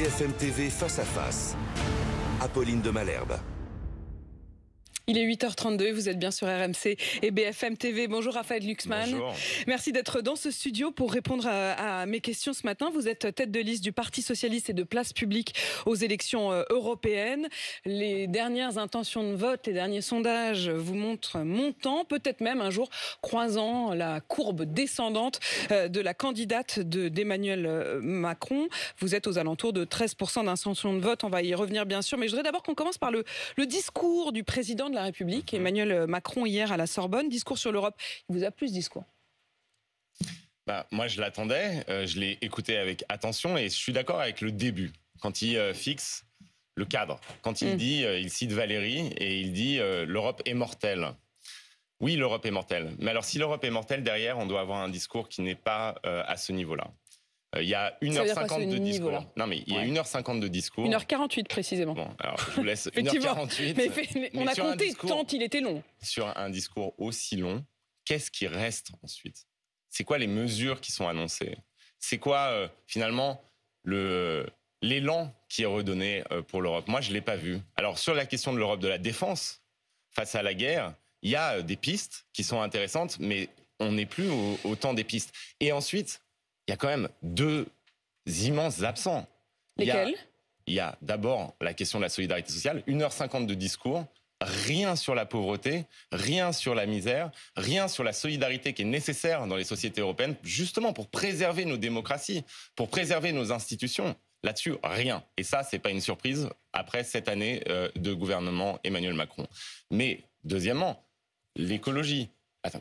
BFM TV face à face. Apolline de Malherbe. Il est 8h32 et vous êtes bien sur RMC et BFM TV. Bonjour Raphaël Glucksmann. Bonjour. Merci d'être dans ce studio pour répondre à mes questions ce matin. Vous êtes tête de liste du Parti Socialiste et de Place Publique aux élections européennes. Les dernières intentions de vote, les derniers sondages vous montrent montant, peut-être même un jour croisant la courbe descendante de la candidate d'Emmanuel Macron. Vous êtes aux alentours de 13% d'intention de vote. On va y revenir bien sûr, mais je voudrais d'abord qu'on commence par le discours du président de la République, Emmanuel Macron, hier à la Sorbonne. Discours sur l'Europe. Il vous a plu ce discours ? Moi, je l'attendais. Je l'ai écouté avec attention et je suis d'accord avec le début. Quand il fixe le cadre. Quand il dit, il cite Valérie et il dit l'Europe est mortelle. Oui, l'Europe est mortelle. Mais alors, si l'Europe est mortelle, derrière, on doit avoir un discours qui n'est pas à ce niveau-là. Il y a 1h50 de discours. Non, mais il y a 1h50 de discours. 1h48 précisément. Bon, alors je vous laisse 1h48. Mais on a compté tant il était long. Sur un discours aussi long, qu'est-ce qui reste ensuite ? C'est quoi les mesures qui sont annoncées ? C'est quoi, finalement, l'élan qui est redonné pour l'Europe ? Moi, je ne l'ai pas vu. Alors, sur la question de l'Europe de la défense, face à la guerre, il y a des pistes qui sont intéressantes, mais on n'est plus au temps des pistes. Et ensuite, il y a quand même deux immenses absents. Lesquels ? Il y a d'abord la question de la solidarité sociale, 1h50 de discours, rien sur la pauvreté, rien sur la misère, rien sur la solidarité qui est nécessaire dans les sociétés européennes, justement pour préserver nos démocraties, pour préserver nos institutions. Là-dessus, rien. Et ça, c'est pas une surprise après cette année de gouvernement Emmanuel Macron. Mais, deuxièmement, l'écologie.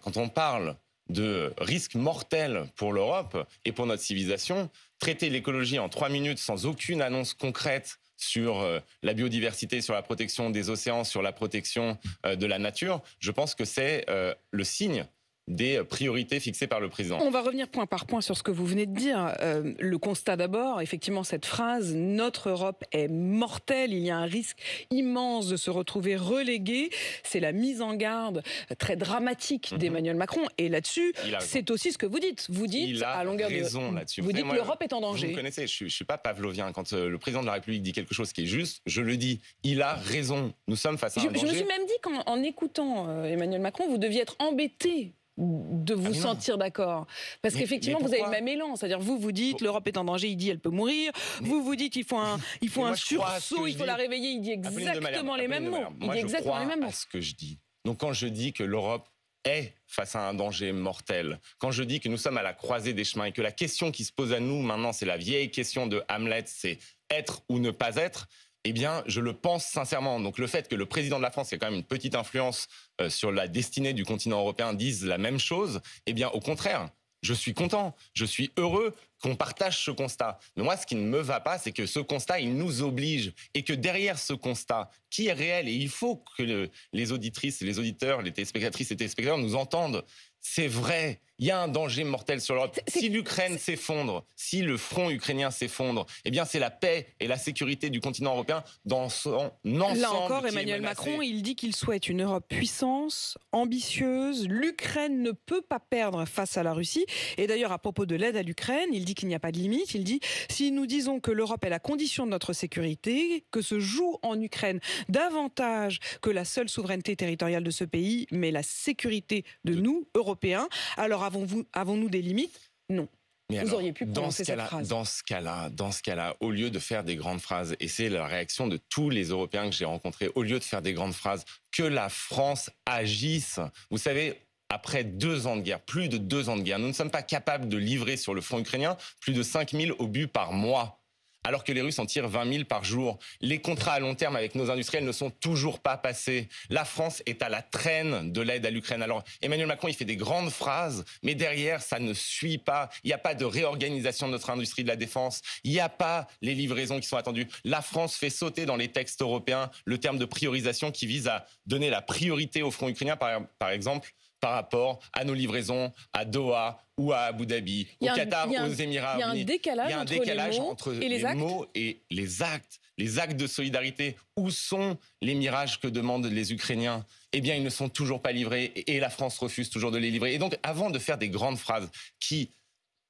Quand on parle de risques mortels pour l'Europe et pour notre civilisation, traiter l'écologie en 3 minutes sans aucune annonce concrète sur la biodiversité, sur la protection des océans, sur la protection de la nature, je pense que c'est le signe des priorités fixées par le président. On va revenir point par point sur ce que vous venez de dire. Le constat d'abord, effectivement, cette phrase « Notre Europe est mortelle, il y a un risque immense de se retrouver relégué ». C'est la mise en garde très dramatique d'Emmanuel Macron. Et là-dessus, c'est aussi ce que vous dites. Vous dites à longueur de... là-dessus. Vous dites que l'Europe est en danger. Vous me connaissez, je ne suis pas pavlovien. Quand le président de la République dit quelque chose qui est juste, je le dis. Il a raison. Nous sommes face à un danger. Je me suis même dit qu'en écoutant Emmanuel Macron, vous deviez être embêté de vous sentir d'accord. Parce qu'effectivement, vous avez le même élan. C'est-à-dire, vous dites, l'Europe est en danger, il dit, elle peut mourir. Vous dites, il faut un sursaut, il faut la réveiller. Il dit exactement les mêmes mots. Moi, je crois à ce que je dis. Donc, quand je dis que l'Europe est face à un danger mortel, quand je dis que nous sommes à la croisée des chemins et que la question qui se pose à nous maintenant, c'est la vieille question de Hamlet, c'est être ou ne pas être, eh bien, je le pense sincèrement. Donc, le fait que le président de la France, qui a quand même une petite influence sur la destinée du continent européen, dise la même chose, eh bien, au contraire, je suis content, je suis heureux qu'on partage ce constat. Mais moi, ce qui ne me va pas, c'est que ce constat, il nous oblige. Et que derrière ce constat, qui est réel, et il faut que les auditrices et les auditeurs, les téléspectatrices et téléspectateurs nous entendent, c'est vrai, il y a un danger mortel sur l'Europe. Si l'Ukraine s'effondre, si le front ukrainien s'effondre, eh bien c'est la paix et la sécurité du continent européen dans son ensemble. Là encore, Emmanuel Macron, il dit qu'il souhaite une Europe puissance, ambitieuse. L'Ukraine ne peut pas perdre face à la Russie. Et d'ailleurs, à propos de l'aide à l'Ukraine, il dit qu'il n'y a pas de limite. Il dit, si nous disons que l'Europe est la condition de notre sécurité, que se joue en Ukraine davantage que la seule souveraineté territoriale de ce pays, mais la sécurité de nous, Européens, alors avons-nous des limites ? Non. Mais vous auriez pu prononcer cette phrase. Dans ce cas-là, au lieu de faire des grandes phrases, et c'est la réaction de tous les Européens que j'ai rencontrés, au lieu de faire des grandes phrases, que la France agisse. Vous savez, après 2 ans de guerre, plus de 2 ans de guerre, nous ne sommes pas capables de livrer sur le front ukrainien plus de 5000 obus par mois. Alors que les Russes en tirent 20 000 par jour. Les contrats à long terme avec nos industriels ne sont toujours pas passés. La France est à la traîne de l'aide à l'Ukraine. Alors, Emmanuel Macron, il fait des grandes phrases, mais derrière, ça ne suit pas. Il n'y a pas de réorganisation de notre industrie de la défense. Il n'y a pas les livraisons qui sont attendues. La France fait sauter dans les textes européens le terme de priorisation qui vise à donner la priorité au front ukrainien, par exemple, par rapport à nos livraisons à Doha ou à Abu Dhabi, au Qatar, aux Émirats Unis. Il y a un décalage entre les mots et les actes. Les actes de solidarité, où sont les mirages que demandent les Ukrainiens ? Eh bien, ils ne sont toujours pas livrés et la France refuse toujours de les livrer. Et donc, avant de faire des grandes phrases qui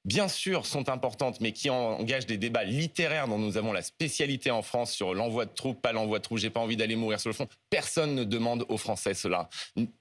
bien sûr, sont importantes, mais qui engagent des débats littéraires dont nous avons la spécialité en France sur l'envoi de troupes, pas l'envoi de troupes, j'ai pas envie d'aller mourir sur le front. Personne ne demande aux Français cela,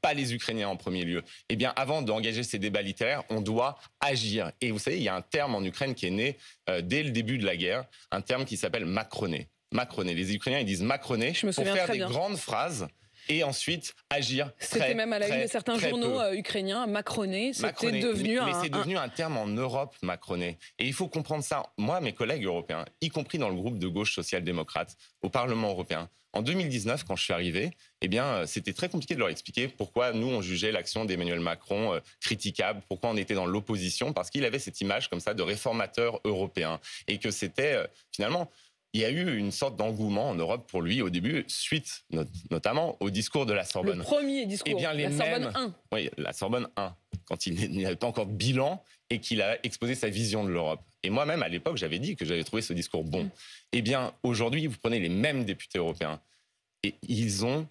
pas les Ukrainiens en premier lieu. Eh bien, avant d'engager ces débats littéraires, on doit agir. Et vous savez, il y a un terme en Ukraine qui est né dès le début de la guerre, un terme qui s'appelle macroner. Macroner. Les Ukrainiens, ils disent macroner pour faire des grandes phrases. Et ensuite agir. C'était même à la une de certains journaux ukrainiens, macroner, c'était devenu mais c'est devenu un terme en Europe, macroner. Et il faut comprendre ça. Moi, mes collègues européens, y compris dans le groupe de gauche social-démocrate au Parlement européen, en 2019, quand je suis arrivé, eh bien, c'était très compliqué de leur expliquer pourquoi nous, on jugeait l'action d'Emmanuel Macron critiquable, pourquoi on était dans l'opposition, parce qu'il avait cette image comme ça de réformateur européen. Et que c'était, finalement... Il y a eu une sorte d'engouement en Europe pour lui au début, suite notamment au discours de la Sorbonne. Le premier discours, la Sorbonne 1. Oui, la Sorbonne 1, quand il n'y avait pas encore de bilan et qu'il a exposé sa vision de l'Europe. Et moi-même, à l'époque, j'avais dit que j'avais trouvé ce discours bon. Eh bien, aujourd'hui, vous prenez les mêmes députés européens et ils ont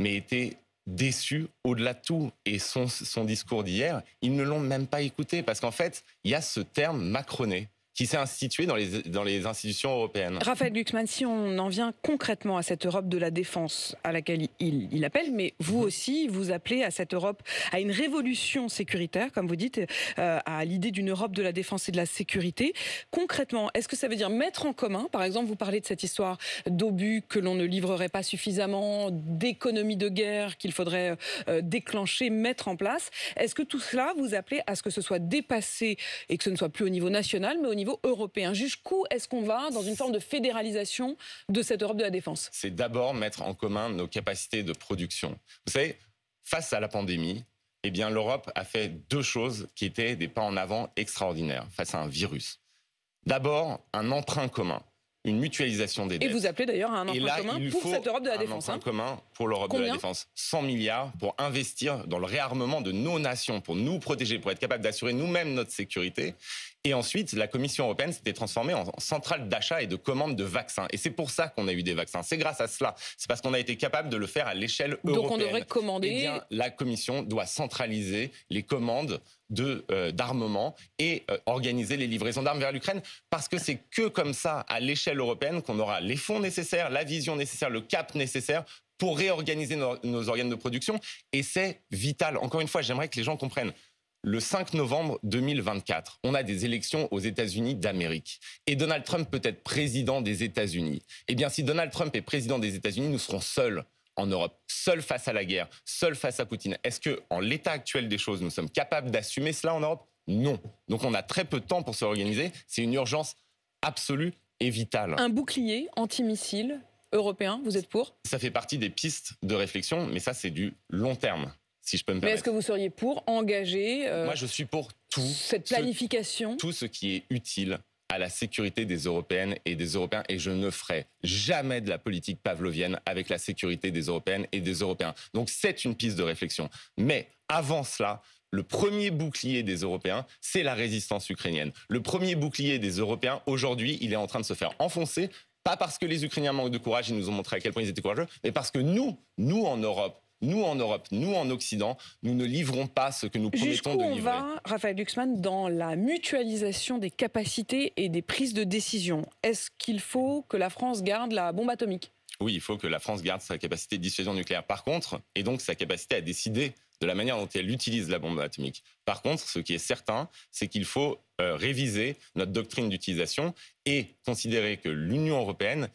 été déçus au-delà de tout. Et son discours d'hier, ils ne l'ont même pas écouté parce qu'en fait, il y a ce terme macroné qui s'est institué dans les institutions européennes. Raphaël Glucksmann, si on en vient concrètement à cette Europe de la défense à laquelle il appelle, mais vous aussi, vous appelez à cette Europe, à une révolution sécuritaire, comme vous dites, à l'idée d'une Europe de la défense et de la sécurité. Concrètement, est-ce que ça veut dire mettre en commun, par exemple, vous parlez de cette histoire d'obus que l'on ne livrerait pas suffisamment, d'économie de guerre qu'il faudrait déclencher, mettre en place. Est-ce que tout cela, vous appelez à ce que ce soit dépassé et que ce ne soit plus au niveau national, mais au niveau européen? Jusqu'où est-ce qu'on va dans une forme de fédéralisation de cette Europe de la défense? C'est d'abord mettre en commun nos capacités de production. Vous savez, face à la pandémie, eh bien, l'Europe a fait deux choses qui étaient des pas en avant extraordinaires face à un virus. D'abord, un emprunt commun, une mutualisation des dettes. Et vous appelez d'ailleurs à un emprunt commun pour cette Europe de la défense. Un emprunt commun pour l'Europe de la défense. 100 milliards pour investir dans le réarmement de nos nations, pour nous protéger, pour être capable d'assurer nous-mêmes notre sécurité. Et ensuite, la Commission européenne s'était transformée en centrale d'achat et de commande de vaccins. Et c'est pour ça qu'on a eu des vaccins. C'est grâce à cela. C'est parce qu'on a été capable de le faire à l'échelle européenne. Donc on devrait commander... Eh bien, la Commission doit centraliser les commandes d'armement et organiser les livraisons d'armes vers l'Ukraine, parce que c'est que comme ça, à l'échelle européenne, qu'on aura les fonds nécessaires, la vision nécessaire, le cap nécessaire pour réorganiser nos organes de production. Et c'est vital. Encore une fois, j'aimerais que les gens comprennent. Le 5 novembre 2024, on a des élections aux États-Unis d'Amérique. Et Donald Trump peut être président des États-Unis. Eh bien, si Donald Trump est président des États-Unis, nous serons seuls en Europe, seuls face à la guerre, seuls face à Poutine. Est-ce qu'en l'état actuel des choses, nous sommes capables d'assumer cela en Europe? Non. Donc on a très peu de temps pour s'organiser. C'est une urgence absolue et vitale. Un bouclier antimissile européen, vous êtes pour? Ça fait partie des pistes de réflexion, mais ça, c'est du long terme. Si je peux me permettre. Mais est-ce que vous seriez pour engager Moi, je suis pour tout. Cette planification tout ce qui est utile à la sécurité des Européennes et des Européens. Et je ne ferai jamais de la politique pavlovienne avec la sécurité des Européennes et des Européens. Donc, c'est une piste de réflexion. Mais avant cela, le premier bouclier des Européens, c'est la résistance ukrainienne. Le premier bouclier des Européens, aujourd'hui, il est en train de se faire enfoncer. Pas parce que les Ukrainiens manquent de courage, ils nous ont montré à quel point ils étaient courageux, mais parce que nous en Europe, nous en Occident, nous ne livrons pas ce que nous promettons de livrer. Jusqu'où on va, Raphaël Glucksmann, dans la mutualisation des capacités et des prises de décision? Est-ce qu'il faut que la France garde la bombe atomique? Oui, il faut que la France garde sa capacité de dissuasion nucléaire. Par contre, et donc sa capacité à décider de la manière dont elle utilise la bombe atomique. Par contre, ce qui est certain, c'est qu'il faut réviser notre doctrine d'utilisation et considérer que l'Union européenne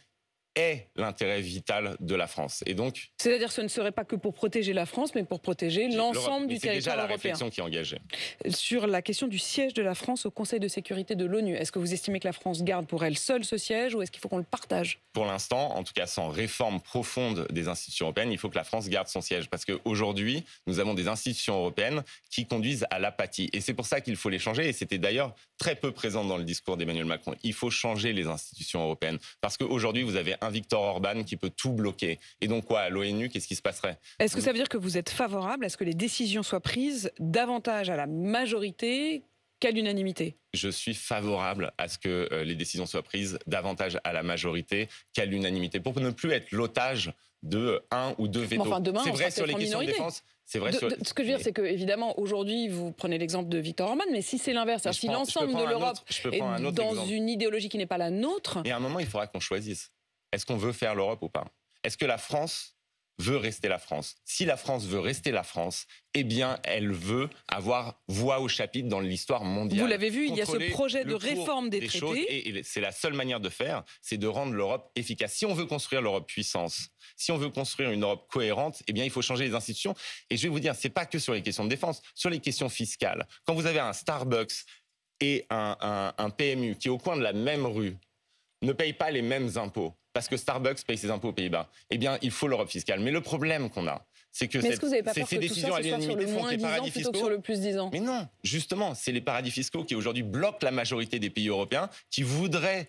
est l'intérêt vital de la France. Et donc, c'est-à-dire que ce ne serait pas que pour protéger la France, mais pour protéger l'ensemble du territoire européen. C'est déjà la réflexion qui est engagée. Sur la question du siège de la France au Conseil de sécurité de l'ONU, est-ce que vous estimez que la France garde pour elle seule ce siège ou est-ce qu'il faut qu'on le partage? Pour l'instant, en tout cas sans réforme profonde des institutions européennes, il faut que la France garde son siège. Parce qu'aujourd'hui, nous avons des institutions européennes qui conduisent à l'apathie. Et c'est pour ça qu'il faut les changer. Et c'était d'ailleurs très peu présent dans le discours d'Emmanuel Macron. Il faut changer les institutions européennes. Parce qu'aujourd'hui, vous avez un Viktor Orban qui peut tout bloquer. Et donc quoi, à l'ONU, qu'est-ce qui se passerait? Est-ce que ça veut dire que vous êtes favorable à ce que les décisions soient prises davantage à la majorité qu'à l'unanimité. Je suis favorable à ce que les décisions soient prises davantage à la majorité qu'à l'unanimité, pour ne plus être l'otage de un ou deux vétos. Enfin, demain, c'est on vrai sera sur les peut-être en questions de minorité. défense. C'est vrai Ce que je veux dire, c'est que évidemment, aujourd'hui, vous prenez l'exemple de Viktor Orban, mais si c'est l'inverse, si l'ensemble de l'Europe est dans une idéologie qui n'est pas la nôtre... Et à un moment, il faudra qu'on choisisse. Est-ce qu'on veut faire l'Europe ou pas? Est-ce que la France veut rester la France? Si la France veut rester la France, eh bien, elle veut avoir voix au chapitre dans l'histoire mondiale. Vous l'avez vu, il y a ce projet de réforme des traités. Et c'est la seule manière de faire, c'est de rendre l'Europe efficace. Si on veut construire l'Europe puissance, si on veut construire une Europe cohérente, eh bien, il faut changer les institutions. Et je vais vous dire, c'est pas que sur les questions de défense, sur les questions fiscales. Quand vous avez un Starbucks et un PMU qui, au coin de la même rue, ne payent pas les mêmes impôts, parce que Starbucks paye ses impôts aux Pays-Bas, eh bien, il faut l'Europe fiscale. Mais le problème qu'on a, c'est que est-ce que vous n'avez pas peur ces que tout ça décisions à se soit sur le l'unanimité font moins que les 10 ans paradis plutôt que fiscaux... sur le plus 10 ans? Mais non, justement, c'est les paradis fiscaux qui aujourd'hui bloquent la majorité des pays européens qui voudraient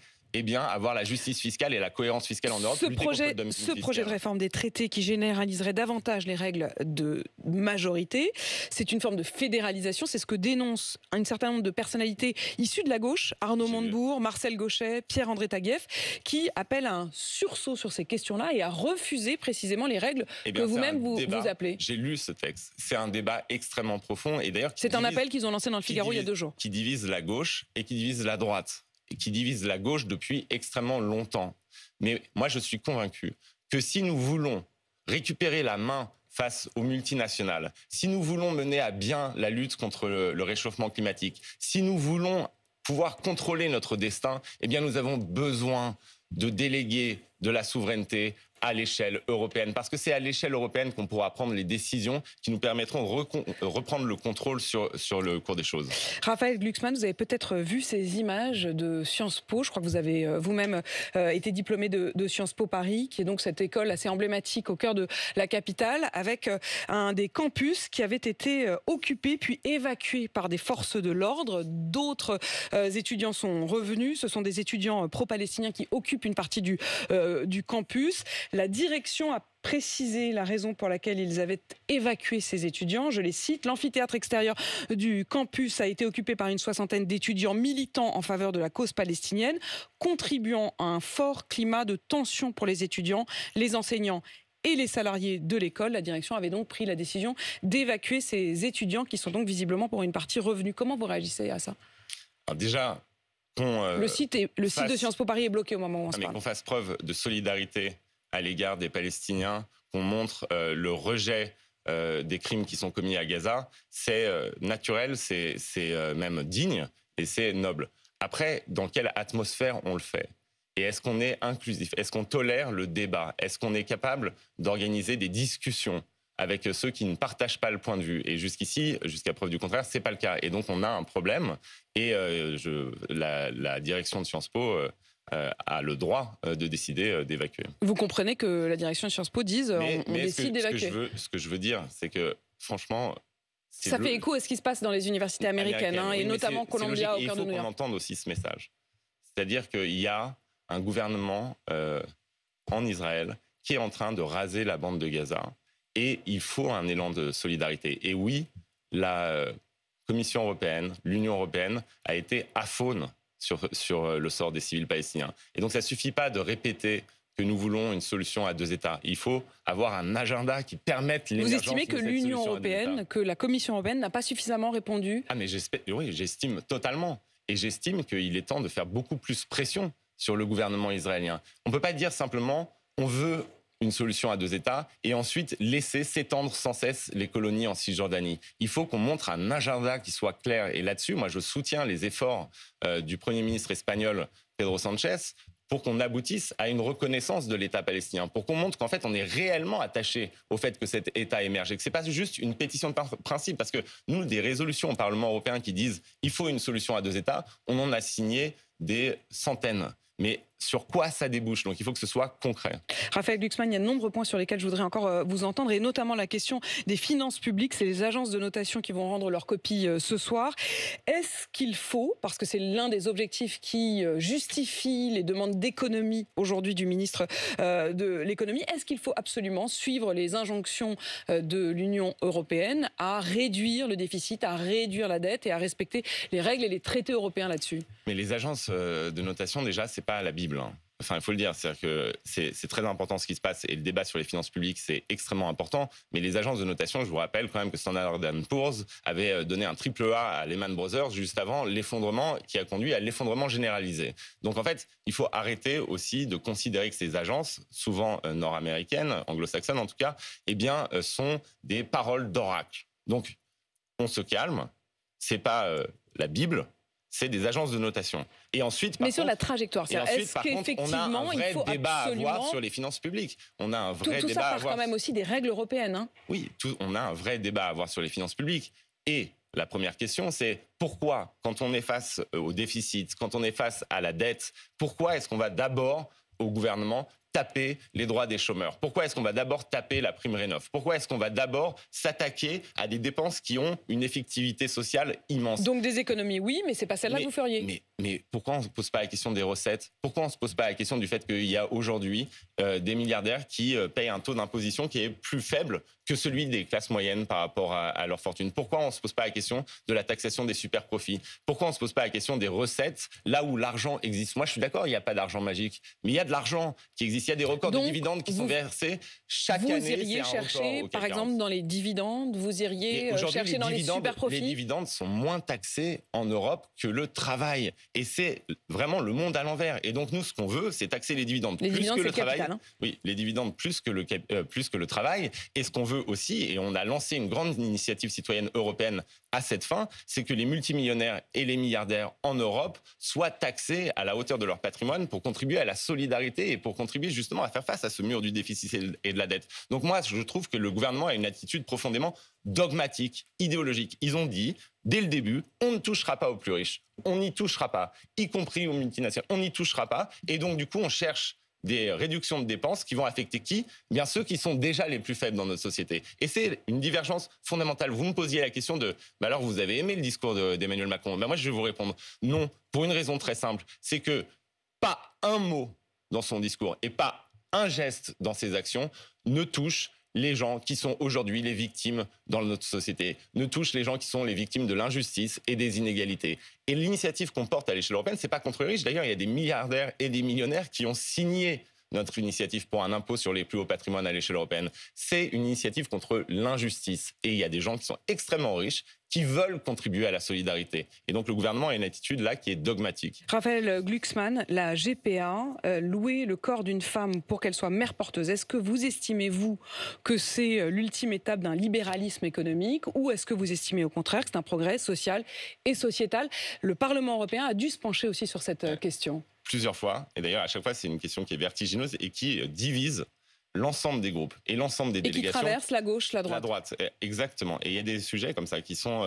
avoir la justice fiscale et la cohérence fiscale en Europe. Ce projet de réforme des traités qui généraliserait davantage les règles de majorité, c'est une forme de fédéralisation. C'est ce que dénoncent un certain nombre de personnalités issues de la gauche, Arnaud Montebourg, Marcel Gauchet, Pierre-André Taguieff, qui appellent à un sursaut sur ces questions-là et à refuser précisément les règles que vous-même vous appelez. J'ai lu ce texte. C'est un débat extrêmement profond. Et d'ailleurs, c'est un appel qu'ils ont lancé dans le Figaro il y a 2 jours. Qui divise la gauche et qui divise la droite. Et qui divise la gauche depuis extrêmement longtemps. Mais moi, je suis convaincu que si nous voulons récupérer la main face aux multinationales, si nous voulons mener à bien la lutte contre le réchauffement climatique, si nous voulons pouvoir contrôler notre destin, eh bien, nous avons besoin de déléguer de la souveraineté à l'échelle européenne. Parce que c'est à l'échelle européenne qu'on pourra prendre les décisions qui nous permettront de reprendre le contrôle sur le cours des choses. Raphaël Glucksmann, vous avez peut-être vu ces images de Sciences Po. Je crois que vous avez vous-même été diplômé de Sciences Po Paris, qui est donc cette école assez emblématique au cœur de la capitale, avec un des campus qui avait été occupé puis évacué par des forces de l'ordre. D'autres étudiants sont revenus. Ce sont des étudiants pro-palestiniens qui occupent une partie du campus. La direction a précisé la raison pour laquelle ils avaient évacué ces étudiants. Je les cite. L'amphithéâtre extérieur du campus a été occupé par une 60aine d'étudiants militants en faveur de la cause palestinienne, contribuant à un fort climat de tension pour les étudiants, les enseignants et les salariés de l'école. La direction avait donc pris la décision d'évacuer ces étudiants qui sont donc visiblement pour une partie revenus. Comment vous réagissez à ça? Alors déjà, le site de Sciences Po Paris est bloqué au moment où on se parle. Qu'on fasse preuve de solidarité à l'égard des Palestiniens, qu'on montre le rejet des crimes qui sont commis à Gaza, c'est naturel, c'est même digne et c'est noble. Après, dans quelle atmosphère on le fait? Et est-ce qu'on est inclusif? Est-ce qu'on tolère le débat? Est-ce qu'on est capable d'organiser des discussions avec ceux qui ne partagent pas le point de vue? Et jusqu'ici, jusqu'à preuve du contraire, c'est pas le cas. Et donc on a un problème. Et la direction de Sciences Po a le droit de décider d'évacuer. Vous comprenez que la direction de Sciences Po dise on décide d'évacuer. Ce que je veux dire, c'est que franchement... Ça fait écho à ce qui se passe dans les universités américaines, oui, et notamment Columbia au cœur de New York. Il faut qu'on entende aussi ce message. C'est-à-dire qu'il y a un gouvernement en Israël qui est en train de raser la bande de Gaza. Et il faut un élan de solidarité. Et oui, la Commission européenne, l'Union européenne a été aphone sur le sort des civils palestiniens. Et donc ça ne suffit pas de répéter que nous voulons une solution à 2 États. Il faut avoir un agenda qui permette l'émergence de cette solution à 2 États. Vous estimez que l'Union européenne, que la Commission européenne n'a pas suffisamment répondu? Mais oui, j'estime totalement. Et j'estime qu'il est temps de faire beaucoup plus pression sur le gouvernement israélien. On ne peut pas dire simplement on veut une solution à 2 États et ensuite laisser s'étendre sans cesse les colonies en Cisjordanie. Il faut qu'on montre un agenda qui soit clair. Et là-dessus, moi, je soutiens les efforts du Premier ministre espagnol Pedro Sánchez pour qu'on aboutisse à une reconnaissance de l'État palestinien, pour qu'on montre qu'en fait, on est réellement attaché au fait que cet État émerge et que ce n'est pas juste une pétition de principe, parce que nous, des résolutions au Parlement européen qui disent il faut une solution à 2 États, on en a signé des centaines. Mais sur quoi ça débouche. Donc il faut que ce soit concret. Raphaël Glucksmann, il y a de nombreux points sur lesquels je voudrais encore vous entendre, et notamment la question des finances publiques. C'est les agences de notation qui vont rendre leur copie ce soir. Est-ce qu'il faut, parce que c'est l'un des objectifs qui justifie les demandes d'économie aujourd'hui du ministre de l'économie, est-ce qu'il faut absolument suivre les injonctions de l'Union européenne à réduire le déficit, à réduire la dette et à respecter les règles et les traités européens là-dessus? Mais les agences de notation, déjà, c'est pas la Bible. Enfin, il faut le dire, c'est-à-dire que c'est très important ce qui se passe, et le débat sur les finances publiques, c'est extrêmement important. Mais les agences de notation, je vous rappelle quand même que Standard & Poor's avait donné un triple A à Lehman Brothers juste avant l'effondrement qui a conduit à l'effondrement généralisé. Donc en fait, il faut arrêter aussi de considérer que ces agences, souvent nord-américaines, anglo-saxonnes en tout cas, eh bien, sont des paroles d'oracle. Donc, on se calme, c'est pas la Bible, c'est des agences de notation. Et ensuite, mais sur la trajectoire, est-ce qu'effectivement, il faut débat à avoir sur les finances publiques. On a un vrai tout débat ça à part avoir. quand même aussi des règles européennes. Hein. Oui, on a un vrai débat à avoir sur les finances publiques. Et la première question, c'est pourquoi, quand on est face au déficit, quand on est face à la dette, pourquoi est-ce qu'on va d'abord, au gouvernement, taper les droits des chômeurs? Pourquoi est-ce qu'on va d'abord taper la prime Rénov? Pourquoi est-ce qu'on va d'abord s'attaquer à des dépenses qui ont une effectivité sociale immense? Donc des économies, oui, mais c'est pas celle-là que vous feriez. Mais pourquoi on ne se pose pas la question des recettes? Pourquoi on ne se pose pas la question du fait qu'il y a aujourd'hui des milliardaires qui payent un taux d'imposition qui est plus faible que celui des classes moyennes par rapport à leur fortune? Pourquoi on ne se pose pas la question de la taxation des super profits? Pourquoi on ne se pose pas la question des recettes là où l'argent existe? Moi, je suis d'accord, il n'y a pas d'argent magique, mais il y a de l'argent qui existe. Il y a des records de dividendes qui sont versés chaque année. Vous iriez chercher, par exemple, dans les dividendes, vous iriez chercher dans les super profits? Les dividendes sont moins taxés en Europe que le travail. Et c'est vraiment le monde à l'envers. Et donc, nous, ce qu'on veut, c'est taxer les dividendes plus que le travail. Capital, hein. Oui, les dividendes plus que le travail. Et ce qu'on veut aussi, et on a lancé une grande initiative citoyenne européenne à cette fin, c'est que les multimillionnaires et les milliardaires en Europe soient taxés à la hauteur de leur patrimoine pour contribuer à la solidarité et pour contribuer justement à faire face à ce mur du déficit et de la dette. Donc moi, je trouve que le gouvernement a une attitude profondément dogmatique, idéologique. Ils ont dit, dès le début, on ne touchera pas aux plus riches. On n'y touchera pas, y compris aux multinationales. On n'y touchera pas. Et donc, du coup, on cherche des réductions de dépenses qui vont affecter qui? Bien ceux qui sont déjà les plus faibles dans notre société. Et c'est une divergence fondamentale. Vous me posiez la question de, alors vous avez aimé le discours d'Emmanuel Macron? Moi, je vais vous répondre non, pour une raison très simple. C'est que pas un mot dans son discours et pas un geste dans ses actions ne touche les gens qui sont aujourd'hui les victimes dans notre société, ne touche les gens qui sont les victimes de l'injustice et des inégalités. Et l'initiative qu'on porte à l'échelle européenne, c'est pas contre les riches. D'ailleurs, il y a des milliardaires et des millionnaires qui ont signé notre initiative pour un impôt sur les plus hauts patrimoines à l'échelle européenne. C'est une initiative contre l'injustice. Et il y a des gens qui sont extrêmement riches qui veulent contribuer à la solidarité. Et donc le gouvernement a une attitude là qui est dogmatique. Raphaël Glucksmann, la GPA, louer le corps d'une femme pour qu'elle soit mère porteuse, est-ce que vous estimez, vous, que c'est l'ultime étape d'un libéralisme économique, ou est-ce que vous estimez au contraire que c'est un progrès social et sociétal? Le Parlement européen a dû se pencher aussi sur cette question. Plusieurs fois, et d'ailleurs à chaque fois c'est une question qui est vertigineuse et qui divise l'ensemble des groupes et l'ensemble des délégations. Et qui traverse la gauche, la droite. La droite, exactement. Et il y a des sujets comme ça qui sont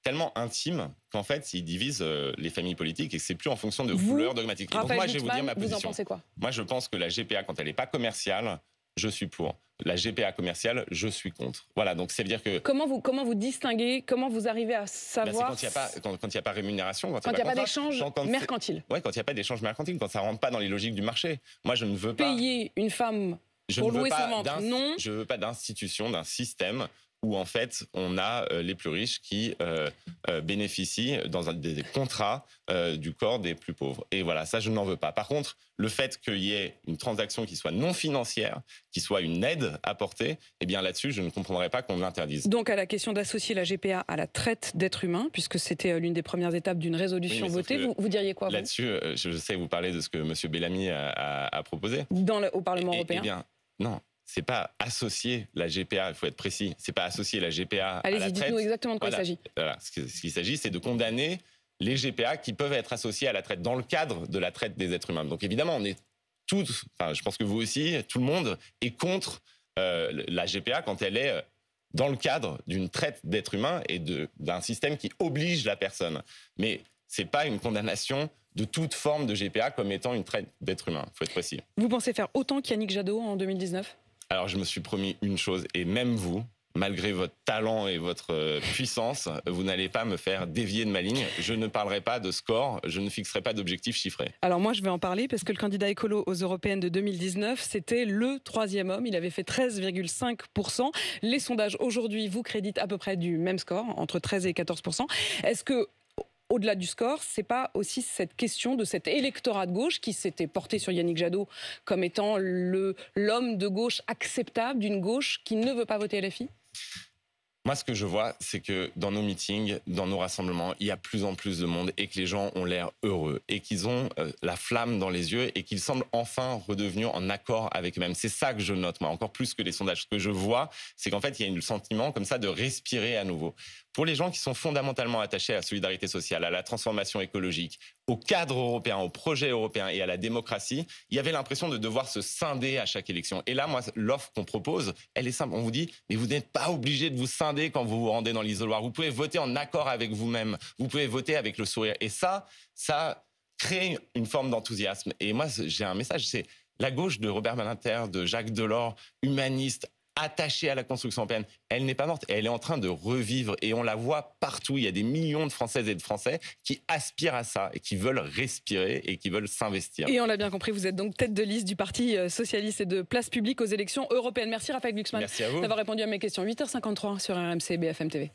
tellement intimes qu'en fait ils divisent les familles politiques et que c'est plus en fonction de couleurs dogmatiques. Donc moi je vais vous dire ma position. Vous en pensez quoi? Moi je pense que la GPA, quand elle n'est pas commerciale, je suis pour. La GPA commerciale, je suis contre. Voilà, donc c'est dire que... Comment vous distinguez, comment vous arrivez à savoir... Quand il n'y a pas rémunération, quand il n'y a pas d'échange mercantile. Oui, quand il n'y a pas d'échange mercantile, quand ça ne rentre pas dans les logiques du marché. Moi, je ne veux pas... Payer une femme pour louer son ventre, non. Je ne veux pas d'institution, d'un système où en fait on a les plus riches qui bénéficient dans des contrats du corps des plus pauvres. Et voilà, ça je n'en veux pas. Par contre, le fait qu'il y ait une transaction qui soit non financière, qui soit une aide apportée, eh bien là-dessus je ne comprendrais pas qu'on l'interdise. Donc à la question d'associer la GPA à la traite d'êtres humains, puisque c'était l'une des premières étapes d'une résolution votée, vous diriez quoi? Là-dessus, je sais vous parler de ce que M. Bellamy a proposé. Au Parlement européen. Eh bien, non. C'est pas associer la GPA, il faut être précis, c'est pas associer la GPA à la traite. Allez-y, dites-nous exactement de quoi il s'agit. Voilà, ce qu'il s'agit, c'est de condamner les GPA qui peuvent être associés à la traite, dans le cadre de la traite des êtres humains. Donc évidemment, on est tous, je pense que vous aussi, tout le monde est contre la GPA quand elle est dans le cadre d'une traite d'êtres humains et d'un système qui oblige la personne. Mais c'est pas une condamnation de toute forme de GPA comme étant une traite d'être humain. Il faut être précis. Vous pensez faire autant qu'Yannick Jadot en 2019 ? Alors, je me suis promis une chose, et même vous, malgré votre talent et votre puissance, vous n'allez pas me faire dévier de ma ligne. Je ne parlerai pas de score, je ne fixerai pas d'objectifs chiffrés. Alors moi, je vais en parler parce que le candidat écolo aux européennes de 2019, c'était le troisième homme. Il avait fait 13,5%. Les sondages aujourd'hui vous créditent à peu près du même score, entre 13 et 14%. Est-ce que au-delà du score, c'est pas aussi cette question de cet électorat de gauche qui s'était porté sur Yannick Jadot comme étant l'homme de gauche acceptable d'une gauche qui ne veut pas voter LFI ? Moi, ce que je vois, c'est que dans nos meetings, dans nos rassemblements, il y a plus en plus de monde et que les gens ont l'air heureux et qu'ils ont la flamme dans les yeux et qu'ils semblent enfin redevenus en accord avec eux-mêmes. C'est ça que je note, moi, encore plus que les sondages. Ce que je vois, c'est qu'en fait, il y a un sentiment comme ça de respirer à nouveau. Pour les gens qui sont fondamentalement attachés à la solidarité sociale, à la transformation écologique, au cadre européen, au projet européen et à la démocratie, il y avait l'impression de devoir se scinder à chaque élection. Et là, moi, l'offre qu'on propose, elle est simple. On vous dit, mais vous n'êtes pas obligé de vous scinder quand vous vous rendez dans l'isoloir. Vous pouvez voter en accord avec vous-même. Vous pouvez voter avec le sourire. Et ça crée une forme d'enthousiasme. Et moi, j'ai un message, c'est la gauche de Robert Badinter, de Jacques Delors, humaniste, attachée à la construction européenne, elle n'est pas morte, elle est en train de revivre et on la voit partout. Il y a des millions de Françaises et de Français qui aspirent à ça et qui veulent respirer et qui veulent s'investir. Et on l'a bien compris, vous êtes donc tête de liste du Parti socialiste et de Place publique aux élections européennes. Merci Raphaël Glucksmann Merci à vous d'avoir répondu à mes questions. 8h53 sur RMC BFM TV.